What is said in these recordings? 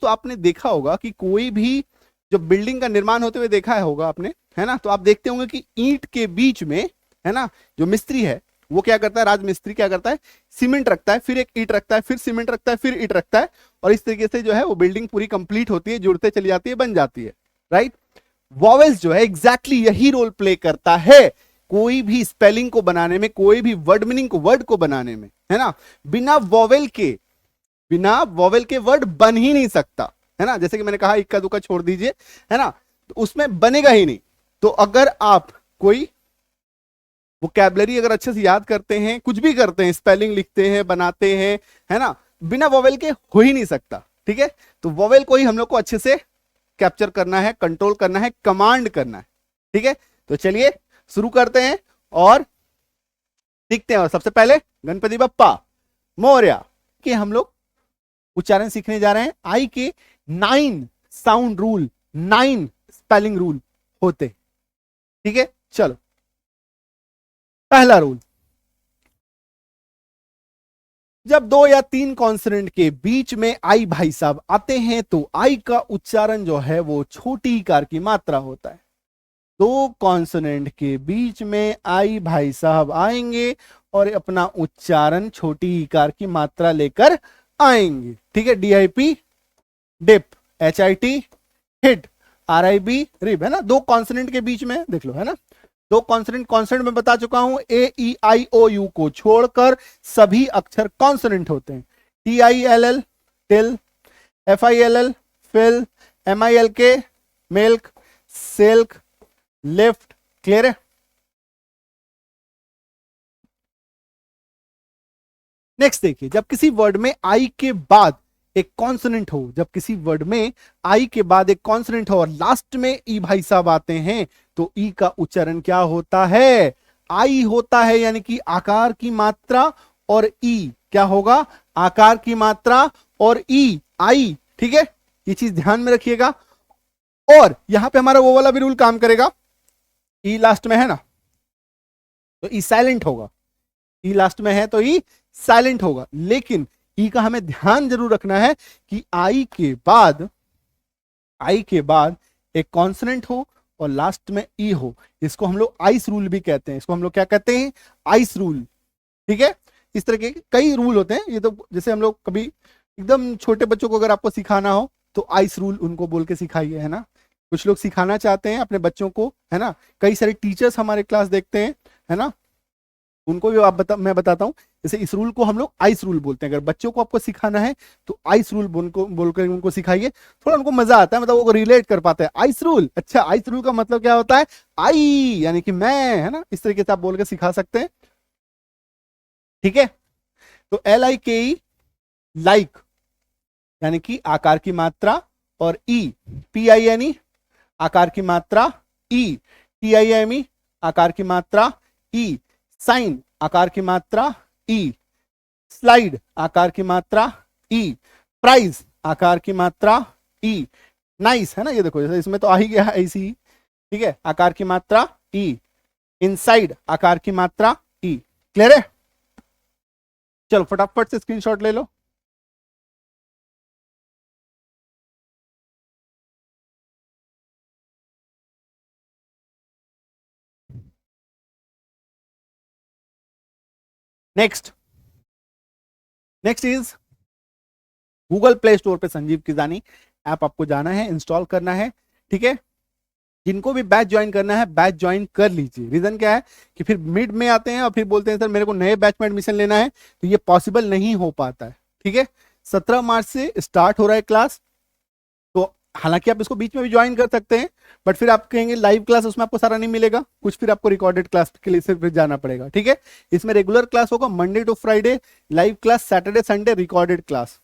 तो आपने देखा होगा कि कोई भी जो बिल्डिंग का निर्माण होते हुए देखा होगा आपने, है ना, तो आप देखते होंगे कि ईंट के बीच में, है ना, जो मिस्त्री है वो क्या करता है, राजमिस्त्री क्या करता है, सीमेंट रखता है, फिर एक ईंट रखता है, फिर सीमेंट रखता है, फिर ईंट रखता है, और इस तरीके से जो है वो बिल्डिंग पूरी कंप्लीट होती है, जुड़ते चली जाती है, बन जाती है, राइट। वॉवेल्स जो है एग्जैक्टली यही रोल प्ले करता है कोई भी स्पेलिंग को बनाने में, कोई भी वर्ड मीनिंग को, वर्ड को बनाने में, है ना। बिना वॉवेल के वर्ड बन ही नहीं सकता, है ना। जैसे कि मैंने कहा इक्का दुक्का छोड़ दीजिए, है ना, तो उसमें बनेगा ही नहीं। तो अगर आप कोई वोकैबुलरी अगर अच्छे से याद करते हैं, कुछ भी करते हैं, स्पेलिंग लिखते हैं, बनाते हैं, है ना, बिना वॉवेल के हो ही नहीं सकता, ठीक है। तो वॉवेल को ही हम लोग को अच्छे से कैप्चर करना है, कंट्रोल करना है, कमांड करना है, ठीक है। तो चलिए शुरू करते हैं और सीखते हैं। और सबसे पहले गणपति बप्पा मोरया के हम लोग उच्चारण सीखने जा रहे हैं। आई के 9 साउंड रूल, 9 स्पेलिंग रूल होते, ठीक है। चलो पहला रूल, जब 2 या 3 कॉन्सोनेंट के बीच में आई भाई साहब आते हैं तो आई का उच्चारण जो है वो छोटी इकार की मात्रा होता है। 2 कॉन्सोनेंट के बीच में आई भाई साहब आएंगे और अपना उच्चारण छोटी इकार की मात्रा लेकर आएंगे, ठीक है। DIP dip, HIT hit, RIB rib, है ना। 2 कॉन्सोनेंट के बीच में देख लो, है ना। 2 कॉन्सोनेंट में बता चुका हूं, AEIOU को छोड़कर सभी अक्षर कॉन्सोनेंट होते हैं। TILL till, FILL fill, MILK milk, silk, lift, clear है। नेक्स्ट देखिए, जब किसी वर्ड में आई के बाद एक कॉन्सोनेंट हो, जब किसी वर्ड में आई के बाद एक कॉन्सोनेंट हो और लास्ट में ई भाई साहब आते हैं तो ई का उच्चारण क्या होता है, आई होता है, यानी कि आकार की मात्रा और ई क्या होगा, आकार की मात्रा और ई आई, ठीक है। ये चीज ध्यान में रखिएगा। और यहां पे हमारा वो वाला भी रूल काम करेगा, ई लास्ट में है ना तो ई साइलेंट होगा, ई लास्ट में है तो ई साइलेंट होगा। लेकिन ई का हमें ध्यान जरूर रखना है कि आई के बाद एक कॉन्सोनेंट हो और लास्ट में ई हो। इसको हम लोग आइस रूल भी कहते हैं, इसको हम लोग क्या कहते हैं, आइस रूल, ठीक है। इस तरह के कई रूल होते हैं। ये तो जैसे हम लोग कभी एकदम छोटे बच्चों को अगर आपको सिखाना हो तो आइस रूल उनको बोल के सिखाइए, है ना। कुछ लोग सिखाना चाहते हैं अपने बच्चों को, है ना। कई सारे टीचर्स हमारे क्लास देखते हैं, है ना, उनको भी मैं बताता हूं। जैसे इस रूल को हम लोग आइस रूल बोलते हैं। अगर बच्चों को आपको सिखाना है तो आइस रूल बोलकर उनको सिखाइए, थोड़ा उनको मजा आता है, मतलब वो रिलेट कर पाते हैं। आइस रूल, अच्छा आइस रूल का मतलब क्या होता है, आई यानी कि मैं, है ना। इस तरीके से आप बोल के सिखा सकते हैं, ठीक है। तो LIKE लाइक यानी कि आकार की मात्रा, और PINE आकार की मात्रा, TIME आकार की मात्रा, साइन आकार की मात्रा, स्लाइड आकार की मात्रा, प्राइज आकार की मात्रा, नाइस, है ना। ये देखो इसमें तो आ ही गया ऐसी, ठीक है, आकार की मात्रा, इनसाइड आकार की मात्रा, क्लियर है। चलो फटाफट से स्क्रीनशॉट ले लो। Next is Google Play Store पे संजीव किजानी ऐप आपको जाना है, इंस्टॉल करना है, ठीक है। जिनको भी बैच ज्वाइन करना है बैच ज्वाइन कर लीजिए। रीजन क्या है कि फिर मिड में आते हैं और फिर बोलते हैं सर मेरे को नए बैच में एडमिशन लेना है, तो ये पॉसिबल नहीं हो पाता है, ठीक है। 17 मार्च से स्टार्ट हो रहा है क्लास, तो हालांकि आप इसको बीच में भी ज्वाइन कर सकते हैं, बट फिर आप कहेंगे लाइव क्लास, उसमें आपको सारा नहीं मिलेगा, कुछ फिर आपको रिकॉर्डेड क्लास के लिए फिर जाना पड़ेगा, ठीक है। इसमें रेगुलर क्लास होगा Monday to Friday, live class Saturday Sunday, recorded class,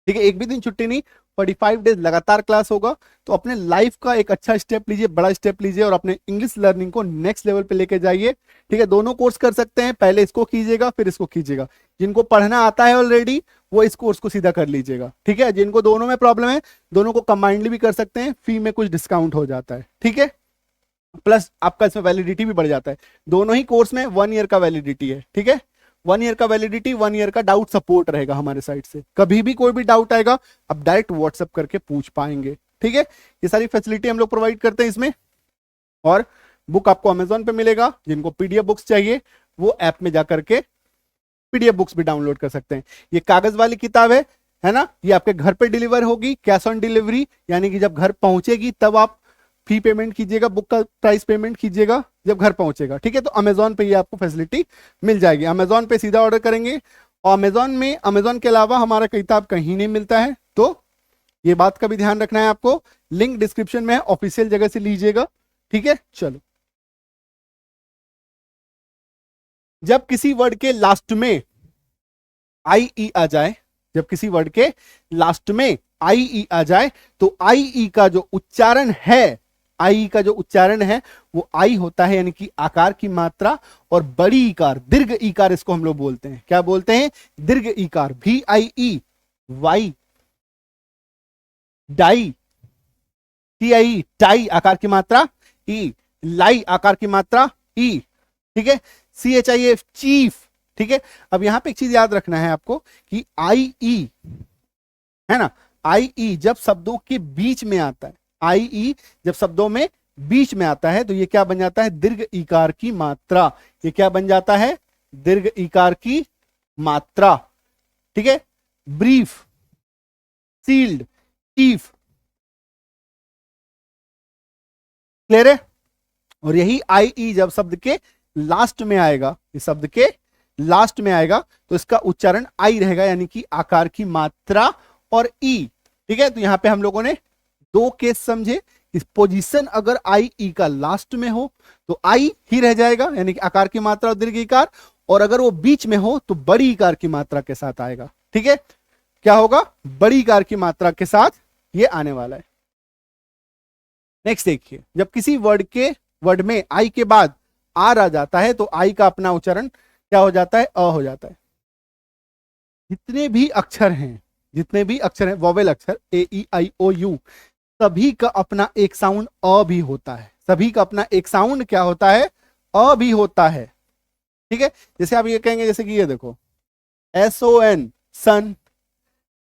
ठीक है। एक भी दिन छुट्टी नहीं, 45 डेज लगातार क्लास होगा। तो अपने लाइफ का एक अच्छा स्टेप लीजिए, बड़ा स्टेप लीजिए और अपने इंग्लिश लर्निंग को नेक्स्ट लेवल पे लेके जाइए, ठीक है। दोनों कोर्स कर सकते हैं, पहले इसको कीजिएगा फिर इसको कीजिएगा। जिनको पढ़ना आता है ऑलरेडी वो इस कोर्स को सीधा कर लीजिएगा, ठीक है। जिनको दोनों में प्रॉब्लम है दोनों को कंबाइंडली भी कर सकते हैं, फी में कुछ डिस्काउंट हो जाता है, ठीक है। प्लस आपका इसमें वैलिडिटी भी बढ़ जाता है। दोनों ही कोर्स में 1 ईयर का वैलिडिटी है, ठीक है। 1 ईयर का वैलिडिटी, 1 ईयर का डाउट सपोर्ट रहेगा हमारे साइड से, कभी भी कोई भी डाउट आएगा आप डायरेक्ट व्हाट्सएप करके पूछ पाएंगे। ठीक है, ये सारी फैसिलिटी हम लोग प्रोवाइड करते हैं इसमें। और बुक आपको अमेजोन पे मिलेगा, जिनको पीडीएफ बुक्स चाहिए वो ऐप में जाकर के पीडीएफ बुक्स भी डाउनलोड कर सकते हैं। ये कागज वाली किताब है ना, ये आपके घर पे डिलीवर होगी, कैश ऑन डिलीवरी, यानी कि जब घर पहुंचेगी तब आप फी पेमेंट कीजिएगा, बुक का प्राइस पेमेंट कीजिएगा जब घर पहुंचेगा। ठीक है, तो अमेजोन पे ये आपको फैसिलिटी मिल जाएगी, अमेजोन पे सीधा ऑर्डर करेंगे। और अमेजोन के अलावा हमारा किताब कहीं नहीं मिलता है, तो ये बात का भी ध्यान रखना है आपको। लिंक डिस्क्रिप्शन में है, ऑफिशियल जगह से लीजिएगा। ठीक है, चलो, जब किसी वर्ड के लास्ट में आई ई आ जाए, जब किसी वर्ड के लास्ट में आई ई आ जाए तो आई ई का जो उच्चारण है, आई का जो उच्चारण है वो आई होता है, यानी कि आकार की मात्रा। और बड़ी इकार, दीर्घ इकार इसको हम लोग बोलते हैं, क्या बोलते हैं? दीर्घ इकार। VIE, vie, die, TIE, tie आकार की मात्रा, ई, लाई आकार की मात्रा, ई। ठीक है, CHIF, चीफ। ठीक है, अब यहां पे एक चीज याद रखना है आपको कि IE है ना, IE जब शब्दों के बीच में आता है, IE जब शब्दों में बीच में आता है तो ये क्या बन जाता है? दीर्घ इकार की मात्रा। ये क्या बन जाता है? दीर्घ इकार की मात्रा। ठीक है, ब्रीफ, सील्ड, चीफ। क्लियर है? और यही IE जब शब्द के लास्ट में आएगा, इस शब्द के लास्ट में आएगा तो इसका उच्चारण आई रहेगा, यानी कि आकार की मात्रा और ई। ठीक है, तो यहां पे हम लोगों ने दो केस समझे। इस पोजीशन अगर आई ई का लास्ट में हो तो आई ही रह जाएगा, यानी कि आकार की मात्रा और दीर्घ इकार। और अगर वो बीच में हो तो बड़ी इकार की मात्रा के साथ आएगा। ठीक है, क्या होगा? बड़ी इकार की मात्रा के साथ ये आने वाला है। नेक्स्ट देखिए, जब किसी वर्ड में आई के बाद आर आ जाता है तो आई का अपना उच्चारण क्या हो जाता है? अ हो जाता है। जितने भी अक्षर हैं वोवेल अक्षर AEIOU, सभी का अपना एक साउंड अ भी होता है। सभी का अपना एक साउंड क्या होता है? अ भी होता है। ठीक है, जैसे आप ये कहेंगे, जैसे कि ये देखो, SON सन,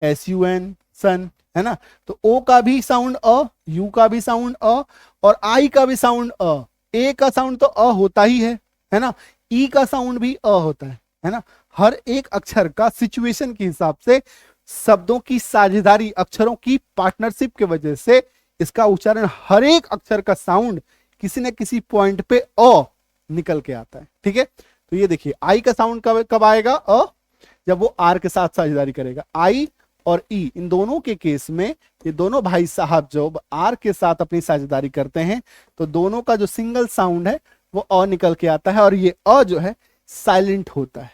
SUN सन, है ना, तो ओ का भी साउंड अ, यू का भी साउंड अ, और आई का भी साउंड अ। ए का साउंड तो अ होता ही है ना, ई का साउंड भी अ होता है ना। हर एक अक्षर का सिचुएशन के हिसाब से, शब्दों की साझेदारी, अक्षरों की पार्टनरशिप की वजह से इसका उच्चारण, हर एक अक्षर का साउंड किसी न किसी पॉइंट पे अ निकल के आता है। ठीक है, तो ये देखिए, आई का साउंड कब आएगा? अ, जब वो आर के साथ साझेदारी करेगा। आई और ई, इन दोनों के केस में ये दोनों भाई साहब जब आर के साथ अपनी साझेदारी करते हैं तो दोनों का जो सिंगल साउंड है वो अ निकल के आता है, और ये अ जो है साइलेंट होता है।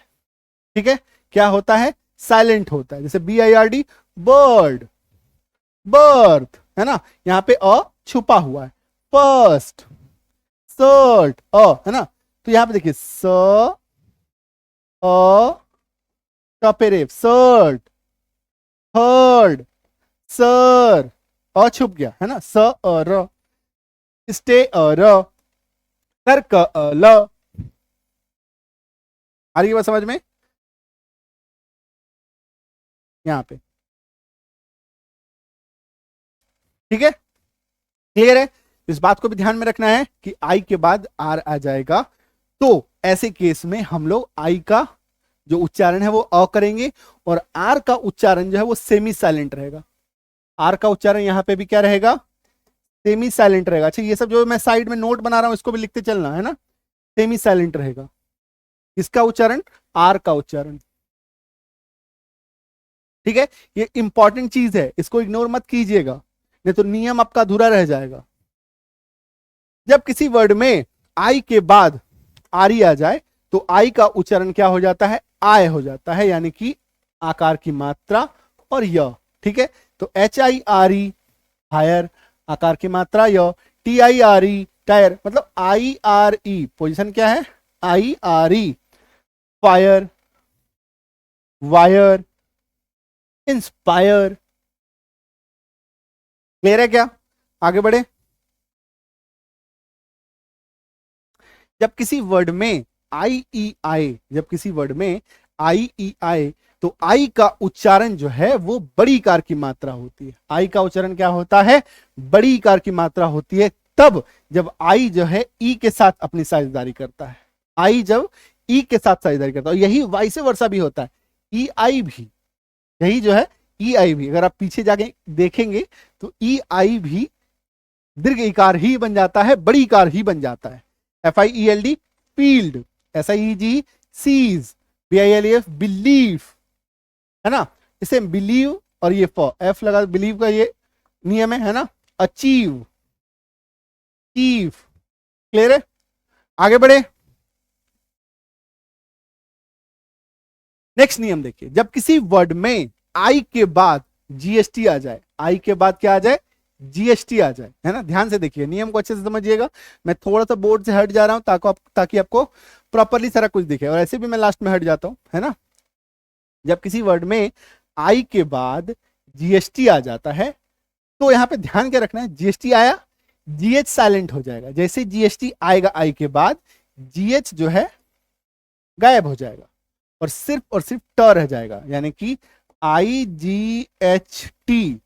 ठीक है, क्या होता है? साइलेंट होता है। जैसे BIRD, बर्ड, बर्थ, है ना, यहां पे अ छुपा हुआ है। फर्स्ट, सर्ट, है ना, तो यहां पे देखिए, स अ टपेरेफ, सर्ट, थर्ड, सर, अ छुप गया, है ना, स अ र, स्टे अ र, कर क अ ल। आ रही है बात समझ में? यहां पे ठीक है, क्लियर है? इस बात को भी ध्यान में रखना है कि आई के बाद आर आ जाएगा, तो ऐसे केस में हम लोग आई का जो उच्चारण है वो अ करेंगे, और आर का उच्चारण जो है वो सेमी साइलेंट रहेगा। आर का उच्चारण यहां पे भी क्या रहेगा? सेमी साइलेंट रहेगा। अच्छा, ये सब जो मैं साइड में नोट बना रहा हूं इसको भी लिखते चलना, है ना। सेमी साइलेंट रहेगा इसका उच्चारण, आर का उच्चारण। ठीक है, ये इंपॉर्टेंट चीज है, इसको इग्नोर मत कीजिएगा, नहीं तो नियम आपका अधूरा रह जाएगा। जब किसी वर्ड में आई के बाद आरी आ जाए तो आई का उच्चारण क्या हो जाता है? आय हो जाता है, यानी कि आकार की मात्रा और य। ठीक है, तो HIRE, हायर, आकार की मात्रा य। TIRE, टायर, मतलब IRE, पोजीशन क्या है? IRE, fire, wire, inspire. Clear है क्या? आगे बढ़े। जब किसी वर्ड में IE आए, जब किसी वर्ड में आई ई आए, तो आई का उच्चारण जो है वो बड़ी कार की मात्रा होती है। आई का उच्चारण क्या होता है? बड़ी कार की मात्रा होती है तब जब आई जो है ई के साथ अपनी साझेदारी करता है। आई जब ई के साथ साझेदारी करता है, यही वाइस वर्सा भी होता है। ई आई भी, यही जो है ई आई भी, अगर आप पीछे जाके देखेंगे तो ई आई भी दीर्घ इकार ही बन जाता है, बड़ी इकार ही बन जाता है। F I E L D field, S I E G siege, B I L F believe, है ना। इसे बिलीव और ये एफ लगा, बिलीव का ये नियम है ना। अचीव, अचीव, क्लियर है? आगे बढ़े, नेक्स्ट नियम देखिए, जब किसी वर्ड में आई के बाद जीएसटी आ जाए, आई के बाद क्या आ जाए? जीएसटी आ जाए, है ना। ध्यान से देखिए, नियम को अच्छे से समझिएगा। मैं थोड़ा सा बोर्ड से हट जा रहा हूं ताकि आपको प्रॉपरली सारा कुछ दिखे, और ऐसे भी मैं लास्ट में हट जाता हूं, है ना। जब किसी वर्ड में आई के बाद जीएसटी आ जाता है तो यहां पे ध्यान क्या रखना है? जीएसटी आया, जीएच साइलेंट हो जाएगा। जैसे जीएसटी आएगा आई के बाद, जीएच जो है गायब हो जाएगा और सिर्फ ट रह जाएगा, यानी कि आई जी एच टी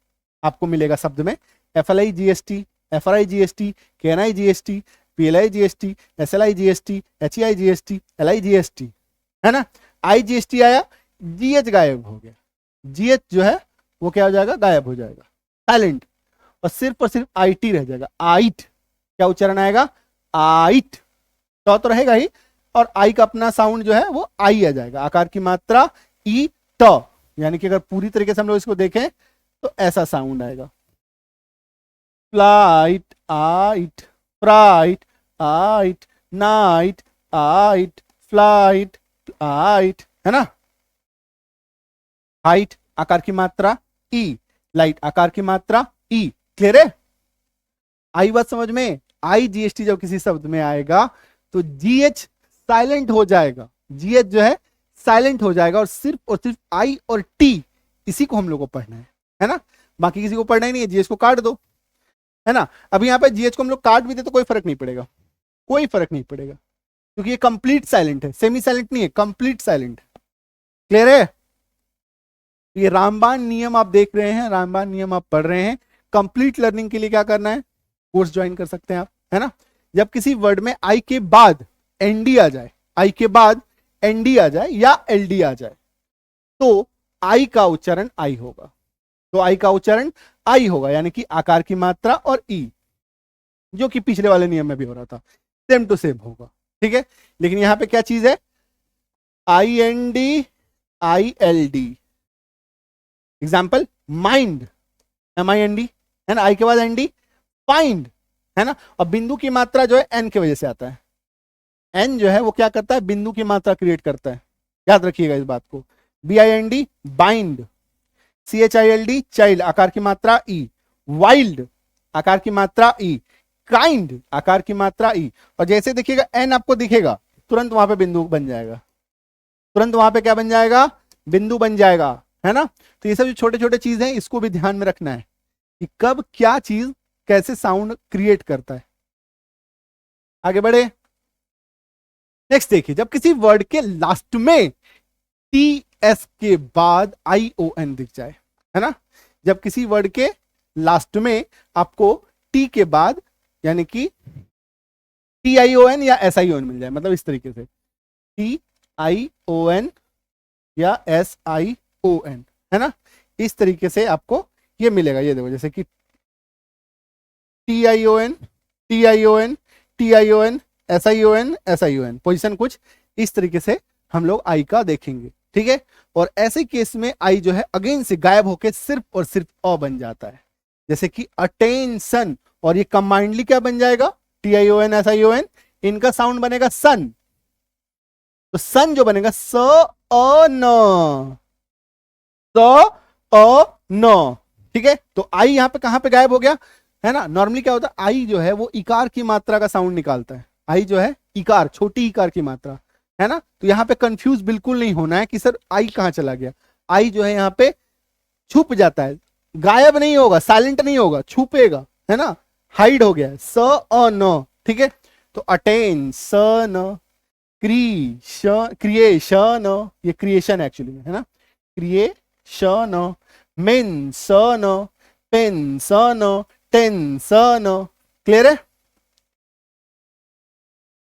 आपको मिलेगा शब्द में। F L I G S T, F R I G S T, K N I G S T, P L I G S T, S L I G S T, H E I G S T, L I G S T, है ना। I G S T आया, G H गायब हो गया, GH जो है वो क्या हो जाएगा? गायब हो जाएगा, साइलेंट, और सिर्फ आई टी रह जाएगा। आइट, क्या उच्चारण आएगा? आइट, तो रहेगा ही, और आई का अपना साउंड जो है वो आई आ जाएगा, आकार की मात्रा ई ट, यानी कि अगर पूरी तरीके से हम लोग इसको देखें तो ऐसा साउंड आएगा। फ्लाइट आइट, फ्राइट आइट, नाइट आइट, फ्लाइट आइट, है ना। हाइट आकार की मात्रा ई, लाइट आकार की मात्रा ई, क्लियर है? आई बात समझ में? आई जीएसटी जब किसी शब्द में आएगा तो जीएच साइलेंट हो जाएगा, जीएच जो है साइलेंट हो जाएगा, और सिर्फ आई और टी, इसी को हम लोग को पढ़ना है ना। बाकी किसी को पढ़ना ही नहीं है, जीएच को काट दो, है ना। अभी यहाँ पे जीएच को हम लोग काट भी दे तो कोई फर्क नहीं पड़ेगा, कोई फर्क नहीं पड़ेगा, क्योंकि ये कंप्लीट साइलेंट है, सेमी साइलेंट नहीं है, कंप्लीट साइलेंट है, क्लियर है? ये रामबाण नियम आप देख रहे हैं, रामबाण नियम आप पढ़ रहे हैं। कंप्लीट लर्निंग के लिए क्या करना है? कोर्स ज्वाइन कर सकते हैं आप, है ना। जब किसी वर्ड में आई के बाद एनडी आ जाए, आई के बाद एनडी आ जाए या एलडी आ जाए, तो आई का उच्चारण आई होगा, तो आई का उच्चारण आई होगा, यानी कि आकार की मात्रा और ई, जो कि पिछले वाले नियम में भी हो रहा था, सेम टू सेम होगा, ठीक है। लेकिन यहां पे क्या चीज है? I N D, I L D. Example, mind, M I N D, है ना, आई के बाद एन डी, फाइंड, है ना। और बिंदु की मात्रा जो है एन की वजह से आता है, एन जो है वो क्या करता है? बिंदु की मात्रा क्रिएट करता है, याद रखिएगा इस बात को। B I N D bind, C H I L D child, आकार की मात्रा ई, वाइल्ड आकार की मात्रा ई, काइंड आकार की मात्रा ई। और जैसे देखिएगा एन आपको दिखेगा, तुरंत वहां पे बिंदु बन जाएगा, तुरंत वहां पे क्या बन जाएगा? बिंदु बन जाएगा, है ना। तो ये सब जो छोटे छोटे चीज हैं, इसको भी ध्यान में रखना है कि कब क्या चीज कैसे साउंड क्रिएट करता है। आगे बढ़े, नेक्स्ट देखिए, जब किसी वर्ड के लास्ट में टी एस के बाद आई ओ एन दिख जाए, है ना। जब किसी वर्ड के लास्ट में आपको टी के बाद यानी कि टी आई ओ एन या एस आई ओ एन मिल जाए, मतलब इस तरीके से टी आई ओ एन या एस आई ओ एन, है ना, इस तरीके से आपको ये मिलेगा। ये देखो, जैसे कि T I O N, T I O N, T I O N, S I O N, S I O N, position कुछ इस तरीके से हम लोग आई का देखेंगे, ठीक है। और ऐसे केस में आई जो है अगेन से गायब होकर सिर्फ और सिर्फ अ बन जाता है, जैसे कि अटेंशन, और ये कंबाइंडली क्या बन जाएगा? T I O N, S I O N, इनका साउंड बनेगा सन, तो सन जो बनेगा स अ न, स अ न, ठीक है। तो आई यहां पे कहां पे गायब हो गया, है ना। नॉर्मली क्या होता है, आई जो है वो इकार की मात्रा का साउंड निकालता है, आई जो है इकार, छोटी इकार की मात्रा, है ना। तो यहाँ पे कंफ्यूज बिल्कुल नहीं होना है कि सर आई कहां चला गया। आई जो है यहाँ पे छुप जाता है, गायब नहीं होगा, साइलेंट नहीं होगा, छुपेगा, है ना, हाइड हो गया, स अ न, ठीक है। तो अटेन स न, क्रिएशन, ये क्रिएशन एक्चुअली में है ना, creation, mention, pension, tension. Clear है?